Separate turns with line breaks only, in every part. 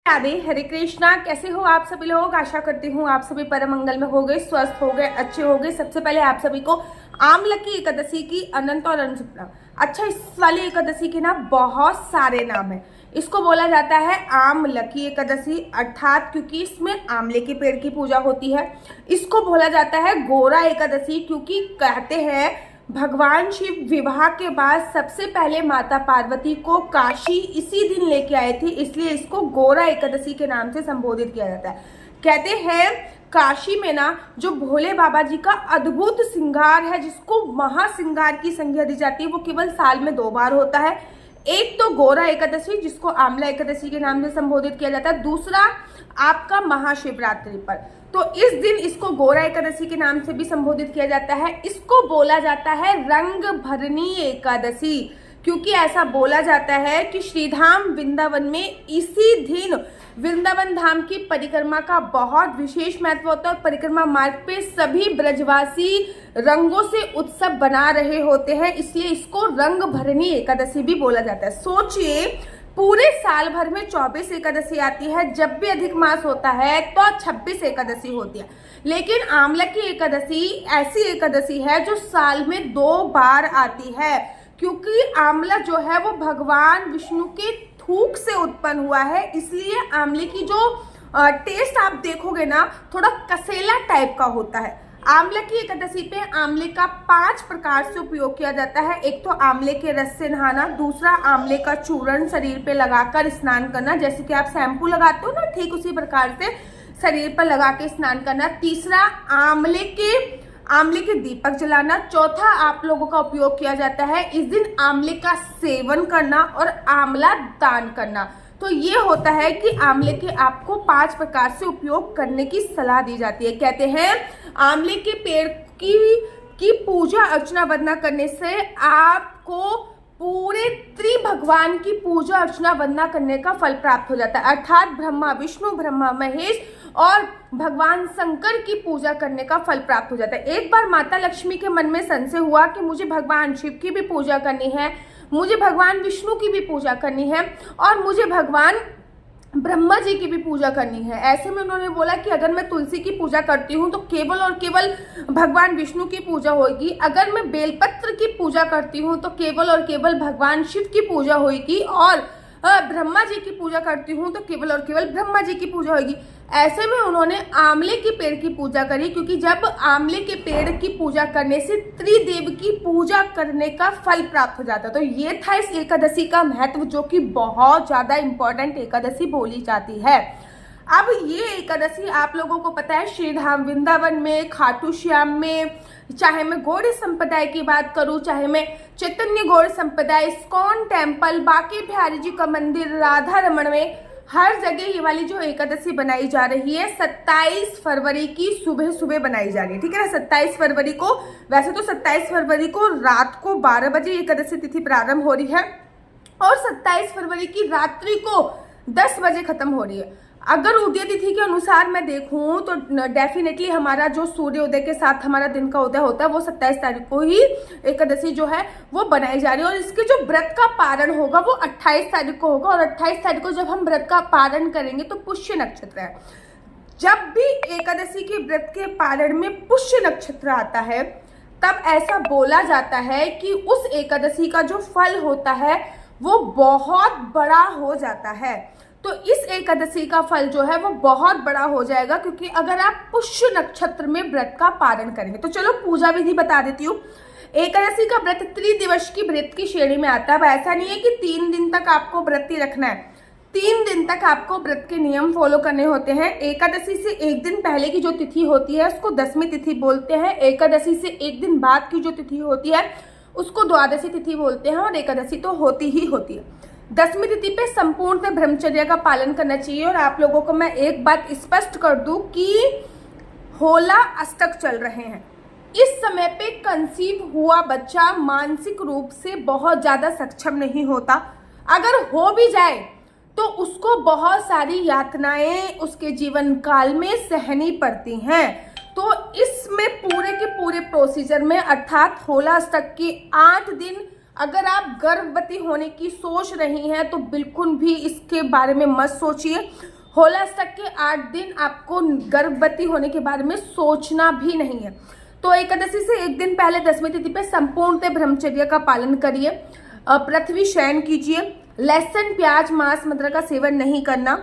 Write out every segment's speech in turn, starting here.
राधे हरे कृष्णा। कैसे हो आप सभी लोग? आशा करती हूँ आप सभी परम मंगल में हो गए, स्वस्थ हो गए, अच्छे हो गए। सबसे पहले आप सभी को आमलकी एकादशी की अनंत और अनंत शुभकामनाएं। अच्छा, इस वाली एकादशी के ना बहुत सारे नाम है। इसको बोला जाता है आमलकी एकादशी, अर्थात क्योंकि इसमें आंवले के पेड़ की पूजा होती है। इसको बोला जाता है गोरा एकादशी, क्योंकि कहते हैं भगवान शिव विवाह के बाद सबसे पहले माता पार्वती को काशी इसी दिन लेके आए थे, इसलिए इसको गोरा एकादशी के नाम से संबोधित किया जाता है। कहते हैं काशी में ना जो भोले बाबा जी का अद्भुत श्रृंगार है, जिसको महाश्रृंगार की संज्ञा दी जाती है, वो केवल साल में 2 बार होता है। एक तो गोरा एकादशी, जिसको आंवला एकादशी के नाम से संबोधित किया जाता है, दूसरा आपका महाशिवरात्रि पर। तो इस दिन इसको गोरा एकादशी के नाम से भी संबोधित किया जाता है। इसको बोला जाता है रंग भरनी एकादशी, क्योंकि ऐसा बोला जाता है कि श्रीधाम वृंदावन में इसी दिन वृंदावन धाम की परिक्रमा का बहुत विशेष महत्व होता है। परिक्रमा मार्ग पे सभी ब्रजवासी रंगों से उत्सव बना रहे होते हैं, इसलिए इसको रंग भरनी एकादशी भी बोला जाता है। सोचिए, पूरे साल भर में 24 एकादशी आती है, जब भी अधिक मास होता है तो 26 एकादशी होती है, लेकिन आंवला की एकादशी ऐसी एकादशी है जो साल में 2 बार आती है, क्योंकि आंवला जो है वो भगवान विष्णु के थूक से उत्पन्न हुआ है। इसलिए आंवले की जो टेस्ट आप देखोगे ना, थोड़ा कसेला टाइप का होता है। आंवला की एकादशी पे आंवले का 5 प्रकार से उपयोग किया जाता है। एक तो आंवले के रस से नहाना, दूसरा आंवले का चूर्ण शरीर पे लगाकर स्नान करना, जैसे कि आप शैम्पू लगाते हो ना, ठीक उसी प्रकार से शरीर पर लगा के स्नान करना। तीसरा आंवले के दीपक जलाना। चौथा आप लोगों का उपयोग किया जाता है इस दिन आंवले का सेवन करना और आंवला दान करना। तो ये होता है कि आंवले के आपको 5 प्रकार से उपयोग करने की सलाह दी जाती है। कहते हैं आंवले के पेड़ की पूजा अर्चना वंदना करने से आपको पूरे त्रिभगवान की पूजा अर्चना वंदना करने का फल प्राप्त हो जाता है, अर्थात ब्रह्मा विष्णु, ब्रह्मा महेश और भगवान शंकर की पूजा करने का फल प्राप्त हो जाता है। एक बार माता लक्ष्मी के मन में संशय हुआ कि मुझे भगवान शिव की भी पूजा करनी है, मुझे भगवान विष्णु की भी पूजा करनी है और मुझे भगवान ब्रह्मा जी की भी पूजा करनी है। ऐसे में उन्होंने बोला कि अगर मैं तुलसी की पूजा करती हूँ तो केवल और केवल भगवान विष्णु की पूजा होगी, अगर मैं बेलपत्र की पूजा करती हूँ तो केवल और केवल भगवान शिव की पूजा होगी, और ब्रह्मा जी की पूजा करती हूँ तो केवल और केवल ब्रह्मा जी की पूजा होगी। ऐसे में उन्होंने आंवले के पेड़ की पूजा करी, क्योंकि जब आंवले के पेड़ की पूजा करने से त्रिदेव की पूजा करने का फल प्राप्त हो जाता। तो ये था इस एकादशी का महत्व, जो कि बहुत ज्यादा इंपॉर्टेंट एकादशी बोली जाती है। अब ये एकादशी आप लोगों को पता है श्रीधाम वृंदावन में, खाटू श्याम में, चाहे मैं गौड़ संप्रदाय की बात करूं, चाहे मैं चैतन्य गौड़ संप्रदाय, इस्कॉन टेम्पल, बांके बिहारी जी का मंदिर, राधा रमण में, हर जगह ये वाली जो एकादशी बनाई जा रही है 27 फरवरी की सुबह सुबह बनाई जा रही है। ठीक है ना, 27 फरवरी को, वैसे तो 27 फरवरी को रात को 12 बजे एकादशी तिथि प्रारंभ हो रही है और 27 फरवरी की रात्रि को 10 बजे खत्म हो रही है। अगर उदय तिथि के अनुसार मैं देखूं तो डेफिनेटली हमारा जो सूर्य उदय के साथ हमारा दिन का उदय होता है वो 27 तारीख को ही एकादशी जो है वो बनाई जा रही है, और इसके जो व्रत का पारण होगा वो 28 तारीख को होगा। और 28 तारीख को जब हम व्रत का पारण करेंगे तो पुष्य नक्षत्र है। जब भी एकादशी के व्रत के पारण में पुष्य नक्षत्र आता है तब ऐसा बोला जाता है कि उस एकादशी का जो फल होता है वो बहुत बड़ा हो जाता है। तो इस एकादशी का फल जो है वो बहुत बड़ा हो जाएगा, क्योंकि अगर आप पुष्य नक्षत्र में व्रत का पारण करेंगे। तो चलो पूजा विधि बता देती हूँ। एकादशी का व्रत त्रिदिवस की व्रत की श्रेणी में आता है। अब ऐसा नहीं है कि 3 दिन तक आपको व्रत ही रखना है, 3 दिन तक आपको व्रत के नियम फॉलो करने होते हैं। एकादशी से 1 दिन पहले की जो तिथि होती है उसको दशमी तिथि बोलते हैं। एकादशी से 1 दिन बाद की जो तिथि होती है उसको द्वादशी तिथि बोलते हैं, और एकादशी तो होती ही होती है। दशमी तिथि पे संपूर्ण ब्रह्मचर्य का पालन करना चाहिए। और आप लोगों को मैं एक बात स्पष्ट कर दूं कि होला अष्टक चल रहे हैं, इस समय पे कंसीव हुआ बच्चा मानसिक रूप से बहुत ज्यादा सक्षम नहीं होता। अगर हो भी जाए तो उसको बहुत सारी यातनाएं उसके जीवन काल में सहनी पड़ती हैं। तो इसमें पूरे के पूरे प्रोसीजर में, अर्थात होला अष्टक के 8 दिन अगर आप गर्भवती होने की सोच रही हैं तो बिल्कुल भी इसके बारे में मत सोचिए। होलाष्टक के 8 दिन आपको गर्भवती होने के बारे में सोचना भी नहीं है। तो एकादशी से एक दिन पहले 10वीं तिथि पे संपूर्णतः ब्रह्मचर्य का पालन करिए, पृथ्वी शयन कीजिए, लहसुन प्याज मांस मदिरा का सेवन नहीं करना।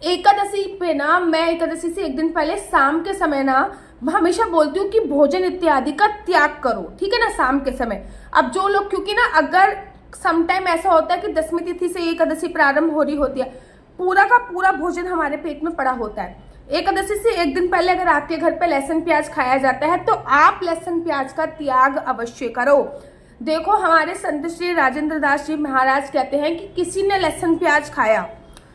एकादशी पे ना, मैं एकादशी से एक दिन पहले शाम के समय ना हमेशा बोलती हूँ कि भोजन इत्यादि का त्याग करो, ठीक है ना, शाम के समय। अब जो लोग, क्योंकि ना अगर समटाइम ऐसा होता है कि 10वीं तिथि से एकादशी प्रारंभ हो रही होती है, पूरा का पूरा भोजन हमारे पेट में पड़ा होता है। एकादशी से एक दिन पहले अगर आपके घर पे लहसुन प्याज खाया जाता है तो आप लहसुन प्याज का त्याग अवश्य करो। देखो, हमारे संत श्री राजेंद्र दास जी महाराज कहते हैं कि किसी ने लहसुन प्याज खाया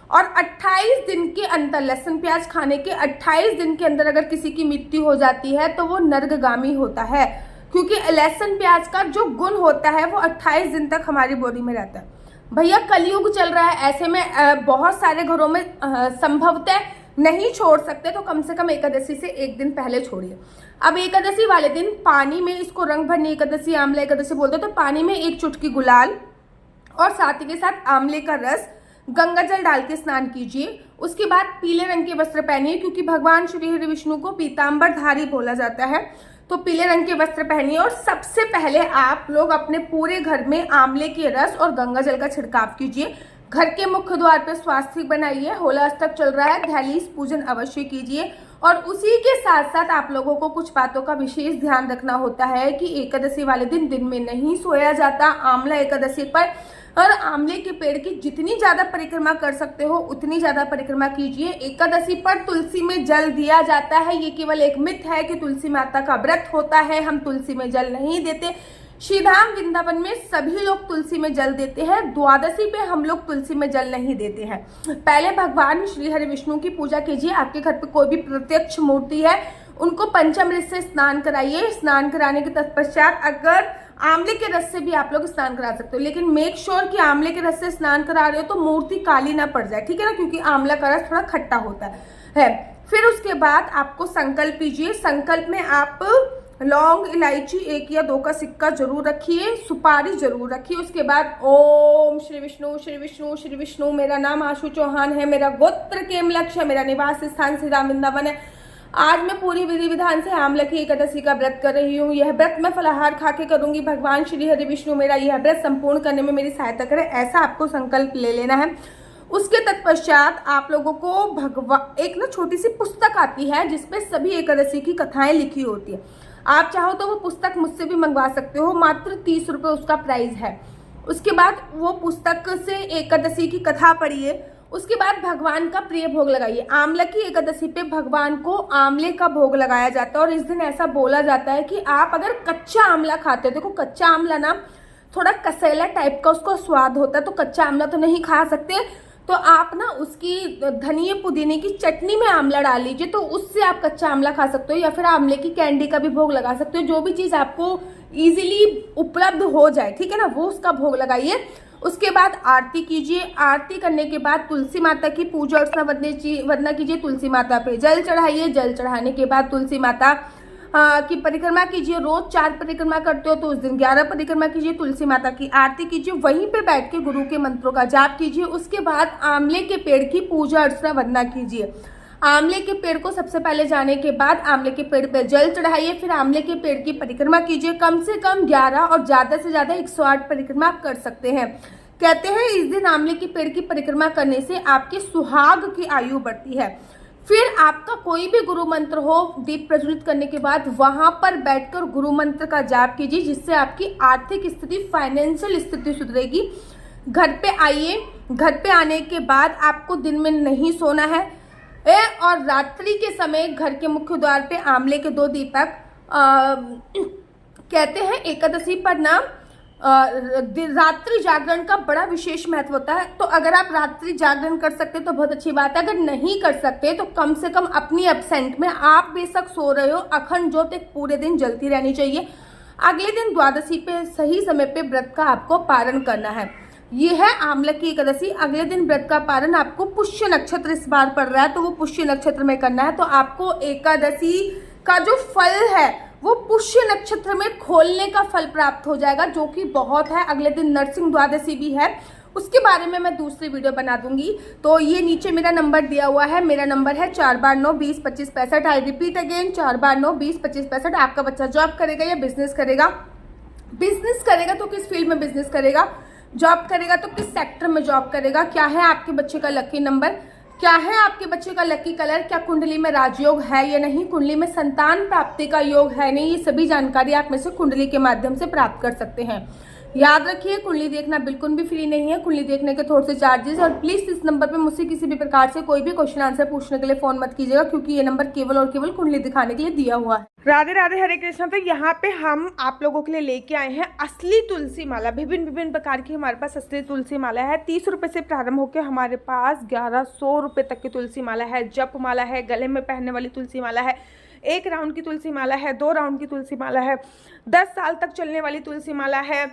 और 28 दिन के अंदर, लहसुन प्याज खाने के 28 दिन के अंदर अगर किसी की मृत्यु हो जाती है तो वो नर्कगामी होता है, क्योंकि लहसुन प्याज का जो गुण होता है वो 28 दिन तक हमारी बॉडी में रहता है। भैया कलयुग चल रहा है, ऐसे में बहुत सारे घरों में संभवतः नहीं छोड़ सकते, तो कम से कम एकादशी से एक दिन पहले छोड़िए। अब एकादशी वाले दिन पानी में, इसको रंग भरनी एकादशी, आंवला एकादशी बोलते हैं, तो पानी में 1 चुटकी गुलाल और साथ ही के साथ आंवले का रस, गंगा जल डाल के स्नान कीजिए। उसके बाद पीले रंग के वस्त्र पहनिए, क्योंकि भगवान श्री हरि विष्णु को पीताम्बरधारी बोला जाता है, तो पीले रंग के वस्त्र पहनिए। और सबसे पहले आप लोग अपने पूरे घर में आंवले के रस और गंगा जल का छिड़काव कीजिए। घर के मुख्य द्वार पर स्वास्तिक बनाइए। होलाष्टक चल रहा है, दहलीज पूजन अवश्य कीजिए। और उसी के साथ साथ आप लोगों को कुछ बातों का विशेष ध्यान रखना होता है कि एकादशी वाले दिन में नहीं सोया जाता। आंवला एकादशी पर और आंवले के पेड़ की जितनी ज्यादा परिक्रमा कर सकते हो उतनी ज्यादा परिक्रमा कीजिए। एकादशी पर तुलसी में जल दिया जाता है, ये केवल एक मिथ है कि तुलसी माता का व्रत होता है, हम तुलसी में जल नहीं देते। श्रीधाम वृंदावन में सभी लोग तुलसी में जल देते हैं, द्वादशी पे हम लोग तुलसी में जल नहीं देते हैं। पहले भगवान श्री हरि विष्णु की पूजा कीजिए। आपके घर पे कोई भी प्रत्यक्ष मूर्ति है उनको पंचामृत से स्नान कराइए। स्नान कराने के तत्पश्चात अगर आंवले के रस से भी आप लोग स्नान करा सकते हो, लेकिन मेक श्योर कि आंवले के रस से स्नान करा रहे हो तो मूर्ति काली ना पड़ जाए, ठीक है ना, क्योंकि आंवला का रस थोड़ा खट्टा होता है। फिर उसके बाद आपको संकल्प कीजिए। संकल्प में आप लौंग, इलायची 1 या 2 का सिक्का जरूर रखिए, सुपारी जरूर रखिए। उसके बाद ओम श्री विष्णु श्री विष्णु श्री विष्णु, मेरा नाम आशु चौहान है, मेरा गोत्र केमलक्ष है, मेरा निवास स्थान श्रीधाम वृंदावन है। आज मैं पूरी विधि विधान से आंवला की एकादशी का व्रत कर रही हूँ। यह व्रत मैं फलाहार खा के करूंगी। भगवान श्री हरि विष्णु मेरा यह व्रत संपूर्ण करने में मेरी सहायता करे, ऐसा आपको संकल्प ले लेना है। उसके तत्पश्चात आप लोगों को एक ना छोटी सी पुस्तक आती है जिसपे सभी एकादशी की कथाएं लिखी होती है। आप चाहो तो वो पुस्तक मुझसे भी मंगवा सकते हो, मात्र 30 रुपये उसका प्राइस है। उसके बाद वो पुस्तक से एकादशी की कथा पढ़िए। उसके बाद भगवान का प्रिय भोग लगाइए। आंवला की एकादशी पे भगवान को आंवले का भोग लगाया जाता है और इस दिन ऐसा बोला जाता है कि आप अगर कच्चा आंवला खाते हो, देखो कच्चा आंवला ना थोड़ा कसैला टाइप का उसका स्वाद होता है, तो कच्चा आंवला तो नहीं खा सकते, तो आप ना उसकी धनिया पुदीने की चटनी में आंवला डाल लीजिए, तो उससे आप कच्चा आंवला खा सकते हो। या फिर आंवले की कैंडी का भी भोग लगा सकते हो, जो भी चीज़ आपको इजीली उपलब्ध हो जाए, ठीक है ना, वो उसका भोग लगाइए। उसके बाद आरती कीजिए। आरती करने के बाद तुलसी माता की पूजा अर्चना वंदना कीजिए। तुलसी माता पे जल चढ़ाइए। जल चढ़ाने के बाद तुलसी माता की परिक्रमा कीजिए। रोज 4 परिक्रमा करते हो तो उस दिन 11 परिक्रमा कीजिए। तुलसी माता की आरती कीजिए, वहीं पे बैठ के गुरु के मंत्रों का जाप कीजिए। उसके बाद आंवले के पेड़ की पूजा अर्चना वंदना कीजिए। आंवले के पेड़ को सबसे पहले जाने के बाद आंवले के पेड़ पे जल चढ़ाइए, फिर आंवले के पेड़ की परिक्रमा कीजिए। कम से कम 11 और ज्यादा से ज्यादा 108 परिक्रमा आप कर सकते हैं। कहते हैं इस दिन आंवले के पेड़ की परिक्रमा करने से आपके सुहाग की आयु बढ़ती है। फिर आपका कोई भी गुरु मंत्र हो, दीप प्रज्वलित करने के बाद वहां पर बैठकर गुरु मंत्र का जाप कीजिए, जिससे आपकी आर्थिक स्थिति, फाइनेंशियल स्थिति सुधरेगी। घर पे आइए। घर पे आने के बाद आपको दिन में नहीं सोना है और रात्रि के समय घर के मुख्य द्वार पे आंवले के 2 दीपक कहते हैं एकादशी पर ना रात्रि जागरण का बड़ा विशेष महत्व होता है। तो अगर आप रात्रि जागरण कर सकते तो बहुत अच्छी बात है, अगर नहीं कर सकते तो कम से कम अपनी एब्सेंट में आप बेशक सो रहे हो, अखंड ज्योत एक पूरे दिन जलती रहनी चाहिए। अगले दिन द्वादशी पे सही समय पे व्रत का आपको पारण करना है। ये है आंवला की एकादशी। अगले दिन व्रत का पारण आपको पुष्य नक्षत्र इस बार पड़ रहा है, तो वो पुष्य नक्षत्र में करना है। तो आपको एकादशी का जो फल है वो पुष्य नक्षत्र में खोलने का फल प्राप्त हो जाएगा, जो कि बहुत है। अगले दिन नरसिंह द्वादशी भी है, उसके बारे में मैं दूसरी वीडियो बना दूंगी। तो ये नीचे मेरा नंबर दिया हुआ है, मेरा नंबर है 4/9/20-2565। I repeat again 4/9/20-2565। आपका बच्चा जॉब करेगा या बिजनेस करेगा? बिजनेस करेगा तो किस फील्ड में बिजनेस करेगा, जॉब करेगा तो किस सेक्टर में जॉब करेगा, क्या है आपके बच्चे का लकी नंबर, क्या है आपके बच्चे का लकी कलर, क्या कुंडली में राजयोग है या नहीं, कुंडली में संतान प्राप्ति का योग है नहीं, ये सभी जानकारी आप में से कुंडली के माध्यम से प्राप्त कर सकते हैं। याद रखिए, कुंडली देखना बिल्कुल भी फ्री नहीं है, कुंडली देखने के थोड़े से चार्जेस। और प्लीज इस नंबर पे मुझसे किसी भी प्रकार से कोई भी क्वेश्चन आंसर पूछने के लिए फोन मत कीजिएगा, क्योंकि ये नंबर केवल और केवल कुंडली दिखाने के लिए दिया हुआ है। राधे राधे, हरे कृष्णा। तो यहाँ पे हम आप लोगों के लिए लेके आए हैं असली तुलसी माला। विभिन्न विभिन्न प्रकार की हमारे पास असली तुलसी माला है। 30 रुपए से प्रारंभ होकर हमारे पास 1100 रुपए तक की तुलसी माला है। जप माला है, गले में पहनने वाली तुलसी माला है, 1 राउंड की तुलसी माला है, 2 राउंड की तुलसी माला है, 10 साल तक चलने वाली तुलसी माला है,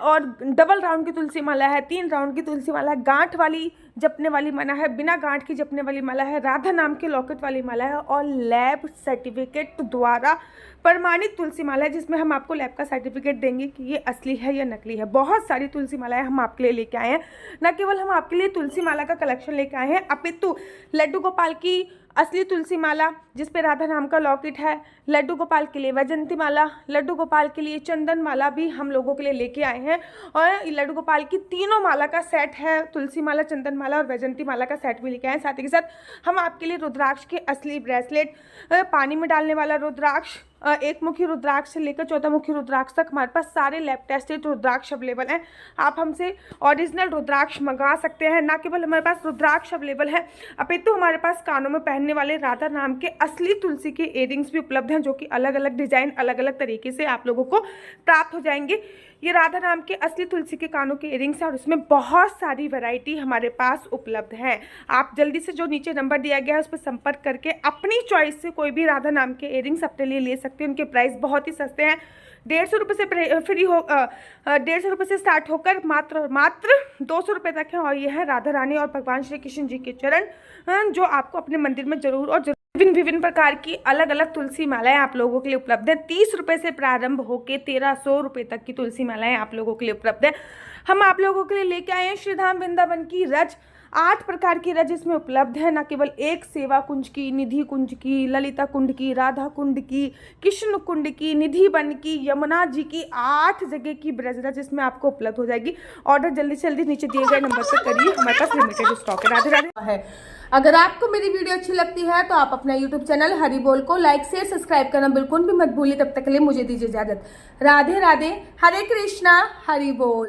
और डबल राउंड की तुलसी माला है, 3 राउंड की तुलसी माला है, गांठ वाली जपने वाली माला है, बिना गांठ की जपने वाली माला है, राधा नाम के लॉकेट वाली माला है, और लैब सर्टिफिकेट द्वारा प्रमाणित तुलसी माला है, जिसमें हम आपको लैब का सर्टिफिकेट देंगे कि ये असली है या नकली है। बहुत सारी तुलसी मालाएं हम आपके लिए लेके आए हैं। न केवल हम आपके लिए तुलसी माला का कलेक्शन लेके आए हैं, अपितु लड्डू गोपाल की असली तुलसी माला जिसपे राधा नाम का लॉकेट है, लड्डू गोपाल के लिए वैजंती माला, लड्डू गोपाल के लिए चंदन माला भी हम लोगों के लिए लेके आए हैं। और लड्डू गोपाल की तीनों माला का सेट है, तुलसी माला, चंदन माला और वैजंती माला का सेट भी लेके आए हैं। साथ ही के साथ हम आपके लिए रुद्राक्ष के असली ब्रेसलेट, पानी में डालने वाला रुद्राक्ष, 1 मुखी रुद्राक्ष से लेकर 14 मुखी रुद्राक्ष तक हमारे पास सारे लैब टेस्टेड रुद्राक्ष अवेलेबल हैं। आप हमसे ओरिजिनल रुद्राक्ष मंगा सकते हैं। ना केवल हमारे पास रुद्राक्ष अवेलेबल है, अपितु हमारे पास कानों में पहनने वाले राधा नाम के असली तुलसी के इयरिंग्स भी उपलब्ध हैं, जो कि अलग अलग डिजाइन, अलग अलग तरीके से आप लोगों को प्राप्त हो जाएंगे। ये राधा नाम के असली तुलसी के कानों के इयरिंग्स हैं, और उसमें बहुत सारी वैरायटी हमारे पास उपलब्ध है। आप जल्दी से जो नीचे नंबर दिया गया है उस पर संपर्क करके अपनी चॉइस से कोई भी राधा नाम के इयरिंग्स अपने लिए ले सकते हैं। उनके प्राइस बहुत ही सस्ते हैं। 150 रुपये से 150 रुपये से स्टार्ट होकर मात्र 200 रुपये तक है। और ये है राधा रानी और भगवान श्री कृष्ण जी के चरण, जो आपको अपने मंदिर में जरूर और विभिन्न प्रकार की अलग अलग तुलसी मालाएं आप लोगों के लिए उपलब्ध है। 30 रुपये से प्रारंभ होकर 1300 रुपये तक की तुलसी मालाएं आप लोगों के लिए उपलब्ध है। हम आप लोगों के लिए लेके आए हैं श्रीधाम वृंदावन की रज, 8 प्रकार की रज इसमें उपलब्ध है। न केवल एक सेवा कुंज की, निधि कुंज की, ललिता कुंड की, राधा कुंड की, कृष्ण कुंड की, निधि वन की, यमुना जी की, 8 जगह की ब्रज रज इसमें आपको उपलब्ध हो जाएगी। ऑर्डर जल्दी से जल्दी नीचे दिए गए नंबर पर करिए, हमारे पास लिमिटेड स्टॉक है। राधे राधे है। अगर आपको मेरी वीडियो अच्छी लगती है तो आप अपना यूट्यूब चैनल हरि बोल को लाइक शेयर सब्सक्राइब करना बिल्कुल भी मत भूलिए। तब तक के लिए मुझे दीजिए इजाजत। राधे राधे, हरे कृष्णा, हरि बोल।